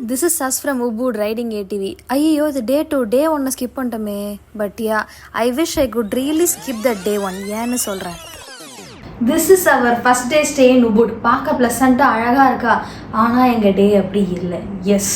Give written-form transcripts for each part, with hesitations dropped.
This is Sas from Ubud riding ATV. ஐயோ இது day 2 day 1 skip பண்ணிட்டோமே. But yeah I wish I could really skip the day 1. ஏன்னு சொல்கிறேன். This is our first day stay in Ubud. பார்க்க ப்ளசண்ட்டாக அழகாக இருக்கா, ஆனால் எங்கள் டே அப்படி இல்லை. Yes,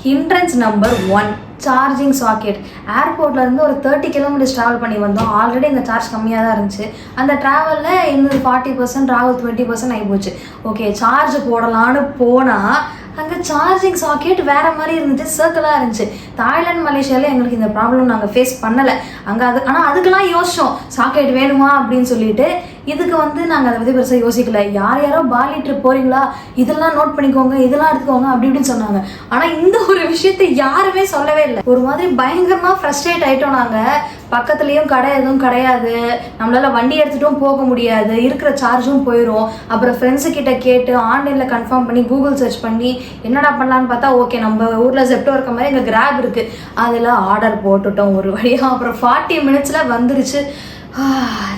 hindrance number 1 charging socket. ஏர்போர்ட்லேருந்து ஒரு 30 கிலோமீட்டர்ஸ் ட்ராவல் பண்ணி வந்தோம். ஆல்ரெடி இந்த சார்ஜ் கம்மியாக தான் இருந்துச்சு. அந்த ட்ராவலில் இன்னொரு 40%, ராகுல் 20% ஆகிப்போச்சு. ஓகே, சார்ஜ் போடலான்னு போனால் அங்கே சார்ஜிங் சாக்கெட் வேறு மாதிரி இருந்துச்சு, சர்க்கிளாக இருந்துச்சு. தாய்லாந்து மலேசியாவில் எங்களுக்கு இந்த ப்ராப்ளம் நாங்கள் ஃபேஸ் பண்ணலை அங்கே. ஆனால் அதுக்கெல்லாம் யோசித்தோம், சாக்கெட் வேணுமா அப்படின்னு சொல்லிட்டு. இதுக்கு நாங்கள் அதை பற்றி பெருசாக யோசிக்கல. யாரோ பாலி ட்ரிப் போகிறீங்களா, இதெல்லாம் நோட் பண்ணிக்கோங்க, இதெல்லாம் எடுத்துக்கோங்க அப்படி இப்படின்னு சொன்னாங்க. ஆனால் இந்த ஒரு விஷயத்தை யாருமே சொல்லவே இல்லை. ஒரு மாதிரி பயங்கரமாக ஃப்ரஸ்ட்ரேட் ஆகிட்டோம் நாங்கள். பக்கத்துலேயும் கடை எதுவும் கிடையாது, நம்மளால் வண்டி எடுத்துகிட்டும் போக முடியாது, இருக்கிற சார்ஜும் போயிடும். அப்புறம் ஃப்ரெண்ட்ஸுக்கிட்ட கேட்டு ஆன்லைனில் கன்ஃபார்ம் பண்ணி கூகுள் சர்ச் பண்ணி என்னடா பண்ணலான்னு பார்த்தா, ஓகே நம்ம ஊரில் ஜெப்டோ இருக்க மாதிரி எங்கள் கிராப் இருக்குது, அதில் ஆர்டர் போட்டுட்டோம் ஒரு வழியாக. அப்புறம் 40 மினிட்ஸில் வந்துருச்சு.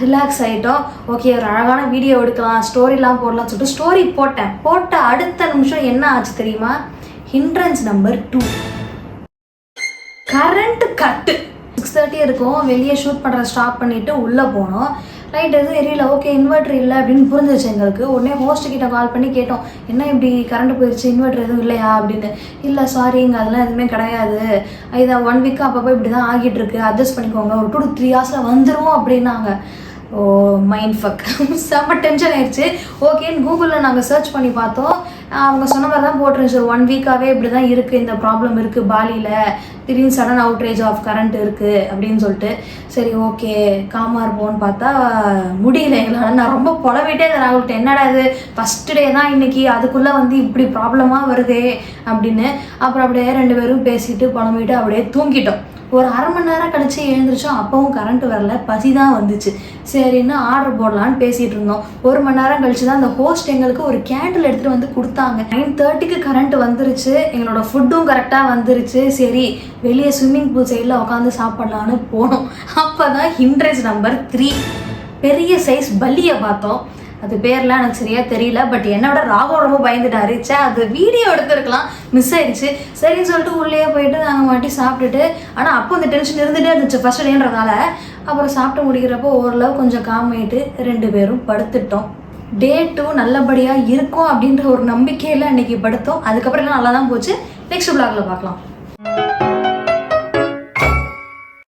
ரிலாக்ஸ் ஆகிட்டோம். ஓகே, ஒரு அழகான வீடியோ எடுக்கலாம், ஸ்டோரிலாம் போடலாம்னு சொல்லிட்டு ஸ்டோரி போட்ட அடுத்த நிமிஷம் என்ன ஆச்சு தெரியுமா? ஹிண்ட்ரன்ஸ் நம்பர் 2 கரண்ட் கட்டு. 6:30 இருக்கும். வெளியே ஷூட் பண்ணுற ஸ்டாப் பண்ணிவிட்டு உள்ளே போனோம். லைட் எதுவும் எரியல. ஓகே, இன்வெர்டர் இல்லை அப்படின்னு புரிஞ்சிச்சு எங்களுக்கு. உடனே ஹோஸ்ட்டுக்கிட்ட கால் பண்ணி கேட்டோம், என்ன இப்படி கரண்ட் போயிடுச்சு, இன்வெர்டர் எதுவும் இல்லையா அப்படின்னு. இல்லை சாரி, இங்கே அதெல்லாம் எதுவுமே கிடையாது, இதை 1 வீக் அப்பப்போ இப்படி தான் ஆகிட்டு இருக்கு, அட்ஜஸ்ட் பண்ணிக்கோங்க, ஒரு 2 to 3 ஹவர்ஸில் வந்துடுவோம் அப்படின்னாங்க. ஓ மைண்ட் ஃபக், செம்ம டென்ஷன் ஆயிடுச்சு. ஓகேன்னு கூகுளில் நாங்கள் சர்ச் பண்ணி பார்த்தோம். அவங்க சொன்ன மாதிரி தான் போட்டுருந்துச்சு, 1 வீக்காகவே இப்படி தான் இருக்குது, இந்த ப்ராப்ளம் இருக்குது பாலியில், திடீர்னு சடன் அவுட்ரேஜ் ஆஃப் கரண்ட் இருக்குது அப்படின்னு சொல்லிட்டு. சரி ஓகே காமாக இருப்போம்னு பார்த்தா முடியல எங்களால். நான் ரொம்ப புலவிட்டே இருந்தேன் ராகுல்கிட்ட, என்னடா இது ஃபஸ்ட்டு டே தான் இன்னைக்கு, அதுக்குள்ளே இப்படி ப்ராப்ளமாக வருதே அப்படின்னு. அப்புறம் அப்படியே 2 பேரும் பேசிட்டு புலம்பிட்டு அப்படியே தூங்கிட்டோம். ஒரு 1/2 மணி நேரம் கழிச்சு எழுந்திரிச்சோம். அப்பவும் கரண்ட் வரல, பசி தான் வந்துச்சு. சரின்னு ஆர்டர் போடலான்னு பேசிகிட்டு இருந்தோம். 1 மணி நேரம் கழிச்சு தான் அந்த ஹோஸ்ட் எங்களுக்கு ஒரு கேண்டில் எடுத்துகிட்டு வந்து கொடுத்தாங்க. 9:30க்கு கரண்ட் வந்துருச்சு. எங்களோட ஃபுட்டும் கரெக்டாக வந்துருச்சு. சரி வெளியே ஸ்விம்மிங் பூல் சைடில் உட்காந்து சாப்பிட்லான்னு போனோம். அப்போ தான் ஹிண்ட்ரன்ஸ் நம்பர் 3 பெரிய சைஸ் பல்லியை பார்த்தோம். அது பேர்லாம் எனக்கு சரியாக தெரியல, பட் என்னோட ராகம் ரொம்ப பயந்துட்டாரு. அது வீடியோ எடுத்துருக்கலாம், மிஸ் ஆயிடுச்சு. சரின்னு சொல்லிட்டு உள்ளே போயிட்டு நாங்கள் மாட்டி சாப்பிட்டுட்டு, ஆனால் அப்போ அந்த டென்ஷன் இருந்துகிட்டே இருந்துச்சு ஃபர்ஸ்ட் டேன்றதால. அப்புறம் சாப்பிட்டு முடிக்கிறப்போ ஓரளவு கொஞ்சம் காம் ஆகிட்டு 2 பேரும் படுத்துட்டோம். டே 2 நல்லபடியாக இருக்கும் அப்படின்ற ஒரு நம்பிக்கையில் அன்றைக்கி படுத்தோம். அதுக்கப்புறம் எல்லாம் நல்லா தான் போச்சு. நெக்ஸ்ட் vlogல பார்க்கலாம்.